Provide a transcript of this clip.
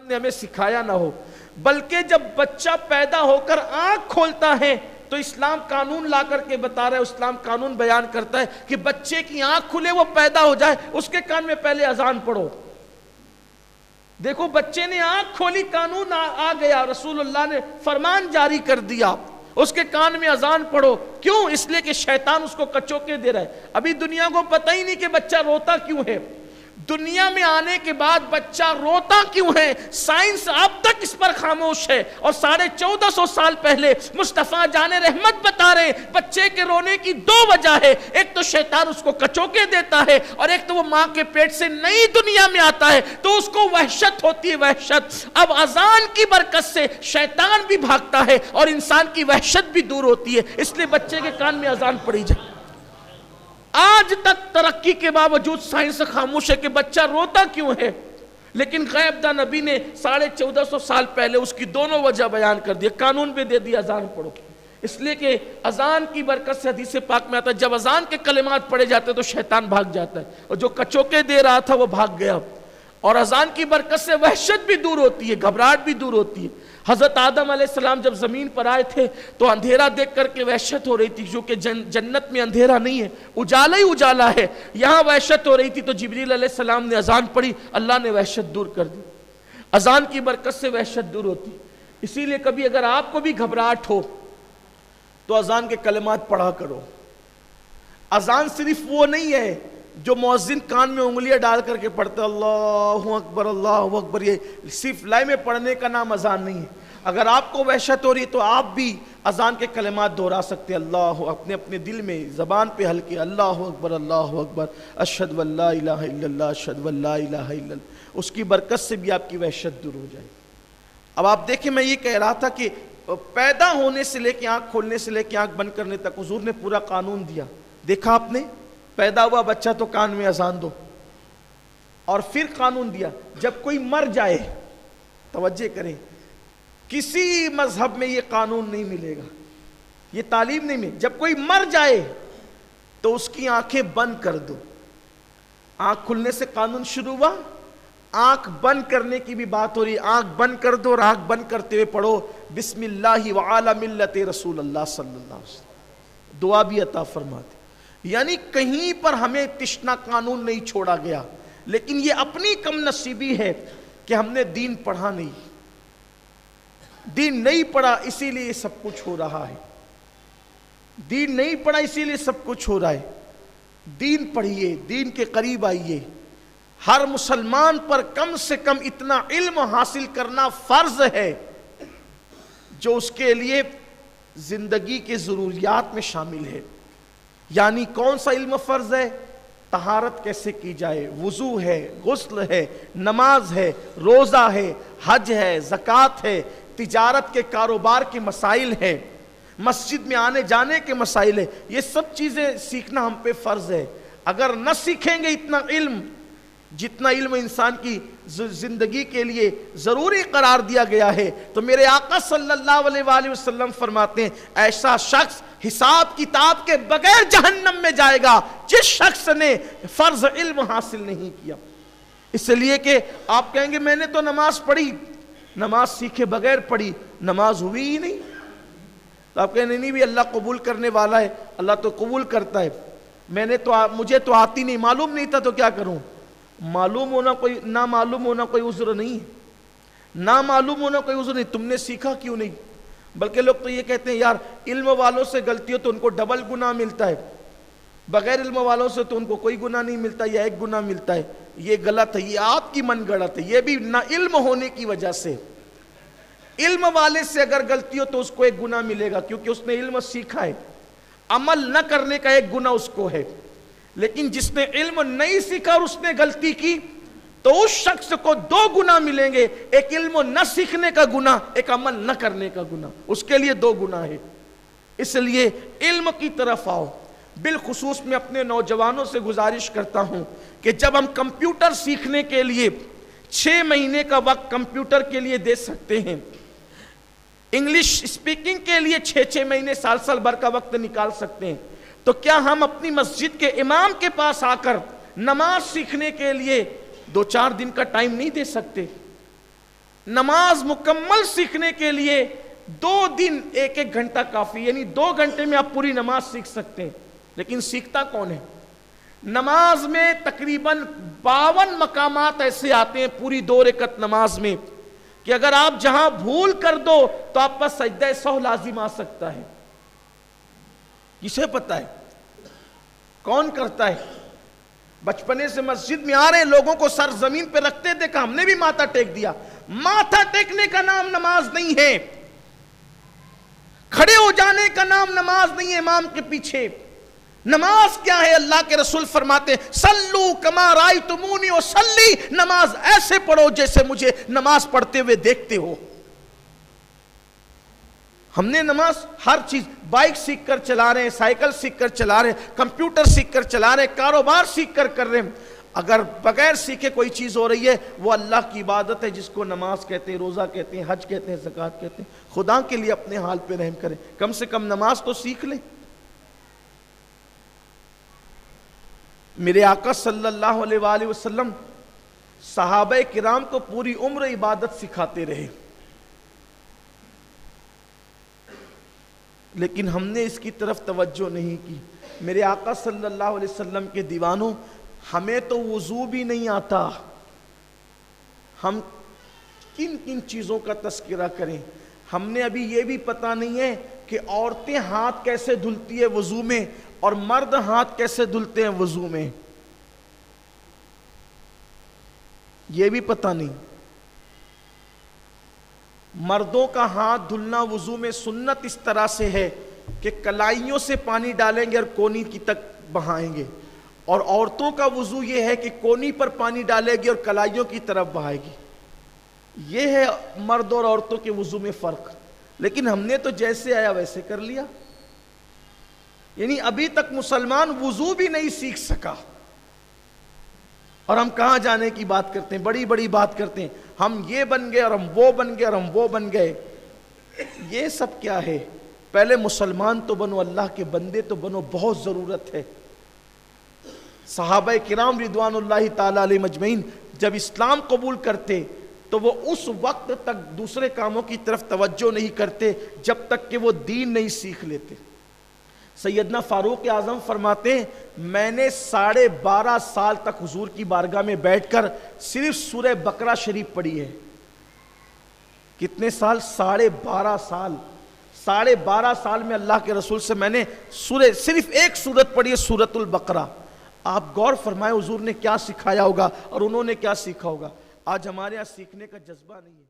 نے ہمیں سکھایا نہ ہو، بلکہ جب بچہ پیدا ہو کر آنکھ کھولتا ہے تو اسلام قانون لا کر کے بتا رہا ہے، اسلام قانون بیان کرتا ہے کہ بچے کی آنکھ کھلے، وہ پیدا ہو جائے، اس کے کان میں پہلے اذان پڑھو۔ دیکھو بچے نے آنکھ کھولی، قانون آ گیا، رسول اللہ نے فرمان جاری کر دیا، اس کے کان میں اذان پڑھو۔ کیوں؟ اس لیے کہ شیطان اس کو کچوکے دے رہا ہے۔ ابھی دنیا کو پتہ ہی نہیں کہ بچہ روتا کیوں ہے، دنیا میں آنے کے بعد بچہ روتا کیوں ہے، سائنس اب تک اس پر خاموش ہے، اور 1450 سال پہلے مصطفیٰ جان رحمت بتا رہے ہیں بچے کے رونے کی دو وجہ ہے، ایک تو شیطان اس کو کچوکے دیتا ہے، اور ایک تو وہ ماں کے پیٹ سے نئی دنیا میں آتا ہے تو اس کو وحشت ہوتی ہے، وحشت۔ اب اذان کی برکت سے شیطان بھی بھاگتا ہے اور انسان کی وحشت بھی دور ہوتی ہے، اس لیے بچے کے کان میں اذان پڑی جائے۔ آج تک ترقی کے باوجود سائنس خاموش ہے کہ بچہ روتا کیوں ہے، لیکن غیب داں نبی نے 1450 سال پہلے اس کی دونوں وجہ بیان کر دیا، قانون بھی دے دیا، اذان پڑھو۔ اس لیے کہ اذان کی برکت سے حدیث پاک میں آتا ہے جب اذان کے کلمات پڑھے جاتے تو شیطان بھاگ جاتا ہے، اور جو کچوکے دے رہا تھا وہ بھاگ گیا، اور اذان کی برکت سے وحشت بھی دور ہوتی ہے، گھبراہٹ بھی دور ہوتی ہے۔ حضرت آدم علیہ السلام جب زمین پر آئے تھے تو اندھیرا دیکھ کر کے وحشت ہو رہی تھی، کیونکہ جنت میں اندھیرا نہیں ہے، اجالا ہی اجالا ہے، یہاں وحشت ہو رہی تھی، تو جبریل علیہ السلام نے اذان پڑھی، اللہ نے وحشت دور کر دی۔ اذان کی برکت سے وحشت دور ہوتی، اسی لیے کبھی اگر آپ کو بھی گھبراہٹ ہو تو اذان کے کلمات پڑھا کرو۔ اذان صرف وہ نہیں ہے جو مؤذن کان میں انگلیاں ڈال کر کے پڑھتے اللہ اکبر اللہ اکبر، یہ صرف لائے میں پڑھنے کا نام اذان نہیں ہے۔ اگر آپ کو وحشت ہو رہی تو آپ بھی اذان کے کلمات دہرا سکتے، اللہ اپنے اپنے دل میں زبان پہ ہلکے، اللہ اکبر، اشہد ان لا الہ الا اللہ، اشہد ان لا الہ الا اللہ، اس کی برکت سے بھی آپ کی وحشت دور ہو جائے۔ اب آپ دیکھیں، میں یہ کہہ رہا تھا کہ پیدا ہونے سے لے کے آنکھ کھولنے سے لے کے آنکھ بند کرنے تک حضور نے پورا قانون دیا۔ دیکھا آپ نے، پیدا ہوا بچہ تو کان میں اذان دو، اور پھر قانون دیا جب کوئی مر جائے، توجہ کریں، کسی مذہب میں یہ قانون نہیں ملے گا، یہ تعلیم نہیں ملے، جب کوئی مر جائے تو اس کی آنکھیں بند کر دو۔ آنکھ کھلنے سے قانون شروع ہوا، آنکھ بند کرنے کی بھی بات ہو رہی، آنکھ بند کر دو، اور آنکھ بند کرتے ہوئے پڑھو بسم اللہ وعلی ملت رسول اللہ صلی اللہ علیہ وسلم، دعا بھی عطا فرماتے۔ یعنی کہیں پر ہمیں تشنا قانون نہیں چھوڑا گیا، لیکن یہ اپنی کم نصیبی ہے کہ ہم نے دین پڑھا نہیں، دین نہیں پڑھا، اسی لیے سب کچھ ہو رہا ہے، دین نہیں پڑھا اسی لیے سب کچھ ہو رہا ہے۔ دین پڑھیے، دین کے قریب آئیے۔ ہر مسلمان پر کم سے کم اتنا علم حاصل کرنا فرض ہے جو اس کے لیے زندگی کے ضروریات میں شامل ہے۔ یعنی کون سا علم فرض ہے؟ طہارت کیسے کی جائے، وضو ہے، غسل ہے، نماز ہے، روزہ ہے، حج ہے، زکوٰۃ ہے، تجارت کے کاروبار کے مسائل ہیں، مسجد میں آنے جانے کے مسائل ہیں، یہ سب چیزیں سیکھنا ہم پہ فرض ہے۔ اگر نہ سیکھیں گے اتنا علم، جتنا علم انسان کی زندگی کے لیے ضروری قرار دیا گیا ہے، تو میرے آقا صلی اللہ علیہ وآلہ وسلم فرماتے ہیں ایسا شخص حساب کتاب کے بغیر جہنم میں جائے گا جس شخص نے فرض علم حاصل نہیں کیا۔ اس لیے کہ آپ کہیں گے میں نے تو نماز پڑھی، نماز سیکھے بغیر پڑھی، نماز ہوئی ہی نہیں، تو آپ کہیں نہیں بھی اللہ قبول کرنے والا ہے، اللہ تو قبول کرتا ہے، مجھے تو آتی نہیں، معلوم نہیں تھا تو کیا کروں؟ معلوم ہونا کوئی، نہ معلوم ہونا کوئی عذر نہیں، نہ معلوم ہونا کوئی عذر نہیں، تم نے سیکھا کیوں نہیں؟ بلکہ لوگ تو یہ کہتے ہیں یار علم والوں سے غلطی ہو تو ان کو ڈبل گناہ ملتا ہے، بغیر علم والوں سے تو ان کو کوئی گناہ نہیں ملتا یا ایک گناہ ملتا ہے۔ یہ غلط ہے، یہ آپ کی من گڑت ہے، یہ بھی نہ علم ہونے کی وجہ سے۔ علم والے سے اگر غلطی ہو تو اس کو ایک گناہ ملے گا کیونکہ اس نے علم سیکھا ہے، عمل نہ کرنے کا ایک گناہ اس کو ہے۔ لیکن جس نے علم نہیں سیکھا اور اس نے غلطی کی تو اس شخص کو دو گناہ ملیں گے، ایک علم نہ سیکھنے کا گناہ، ایک عمل نہ کرنے کا گناہ، اس کے لیے دو گناہ ہے۔ اس لیے علم کی طرف آؤ۔ بالخصوص میں اپنے نوجوانوں سے گزارش کرتا ہوں کہ جب ہم کمپیوٹر سیکھنے کے لیے 6 مہینے کا وقت کمپیوٹر کے لیے دے سکتے ہیں، انگلش اسپیکنگ کے لیے 6 مہینے سال بھر کا وقت نکال سکتے ہیں، تو کیا ہم اپنی مسجد کے امام کے پاس آ کر نماز سیکھنے کے لیے 2-4 دن کا ٹائم نہیں دے سکتے؟ نماز مکمل سیکھنے کے لیے 2 دن 1 گھنٹہ کافی، یعنی 2 گھنٹے میں آپ پوری نماز سیکھ سکتے ہیں. لیکن سیکھتا کون ہے؟ نماز میں تقریباً 52 مقامات ایسے آتے ہیں پوری 2 رکعت نماز میں کہ اگر آپ جہاں بھول کر دو تو آپ پر سجدہ سہو لازم آ سکتا ہے. کسے پتا ہے؟ کون کرتا ہے؟ بچپنے سے مسجد میں آ رہے ہیں، لوگوں کو سر زمین پہ رکھتے دیکھا، ہم نے بھی ماتھا ٹیک دیا. ماتھا ٹیکنے کا نام نماز نہیں ہے، کھڑے ہو جانے کا نام نماز نہیں ہے امام کے پیچھے. نماز کیا ہے؟ اللہ کے رسول فرماتے ہیں سلو کما رائیتمونی اصلی، نماز ایسے پڑھو جیسے مجھے نماز پڑھتے ہوئے دیکھتے ہو. ہم نے نماز ہر چیز، بائک سیکھ کر چلا رہے ہیں، سائیکل سیکھ کر چلا رہے ہیں، کمپیوٹر سیکھ کر چلا رہے ہیں، کاروبار سیکھ کر رہے ہیں. اگر بغیر سیکھے کوئی چیز ہو رہی ہے وہ اللہ کی عبادت ہے، جس کو نماز کہتے ہیں، روزہ کہتے ہیں، حج کہتے ہیں، زکوٰۃ کہتے ہیں. خدا کے لیے اپنے حال پہ رحم کریں، کم سے کم نماز تو سیکھ لیں. میرے آقا صلی اللہ علیہ وآلہ وسلم صحابہ کرام کو پوری عمر عبادت سکھاتے رہے، لیکن ہم نے اس کی طرف توجہ نہیں کی. میرے آقا صلی اللہ علیہ وسلم کے دیوانوں، ہمیں تو وضو بھی نہیں آتا، ہم کن کن چیزوں کا تذکرہ کریں. ہم نے ابھی یہ بھی پتہ نہیں ہے کہ عورتیں ہاتھ کیسے دھلتی ہے وضو میں اور مرد ہاتھ کیسے دھلتے ہیں وضو میں، یہ بھی پتہ نہیں. مردوں کا ہاتھ دھلنا وضو میں سنت اس طرح سے ہے کہ کلائیوں سے پانی ڈالیں گے اور کونی کی تک بہائیں گے، اور عورتوں کا وضو یہ ہے کہ کونی پر پانی ڈالے گی اور کلائیوں کی طرف بہائے گی. یہ ہے مرد اور عورتوں کے وضو میں فرق. لیکن ہم نے تو جیسے آیا ویسے کر لیا، یعنی ابھی تک مسلمان وضو بھی نہیں سیکھ سکا، اور ہم کہاں جانے کی بات کرتے ہیں، بڑی بڑی بات کرتے ہیں، ہم یہ بن گئے اور ہم وہ بن گئے اور ہم وہ بن گئے. یہ سب کیا ہے؟ پہلے مسلمان تو بنو، اللہ کے بندے تو بنو، بہت ضرورت ہے. صحابہ کرام رضوان اللہ تعالی علیہ مجمعین جب اسلام قبول کرتے تو وہ اس وقت تک دوسرے کاموں کی طرف توجہ نہیں کرتے جب تک کہ وہ دین نہیں سیکھ لیتے. سیدنا فاروق اعظم فرماتے ہیں میں نے 12.5 سال تک حضور کی بارگاہ میں بیٹھ کر صرف سورہ بقرہ شریف پڑھی ہے. کتنے سال؟ 12.5 سال. 12.5 سال میں اللہ کے رسول سے میں نے صرف ایک سورت پڑھی ہے، سورۃ البقرہ. آپ غور فرمائیں حضور نے کیا سکھایا ہوگا اور انہوں نے کیا سیکھا ہوگا. آج ہمارے یہاں سیکھنے کا جذبہ نہیں ہے.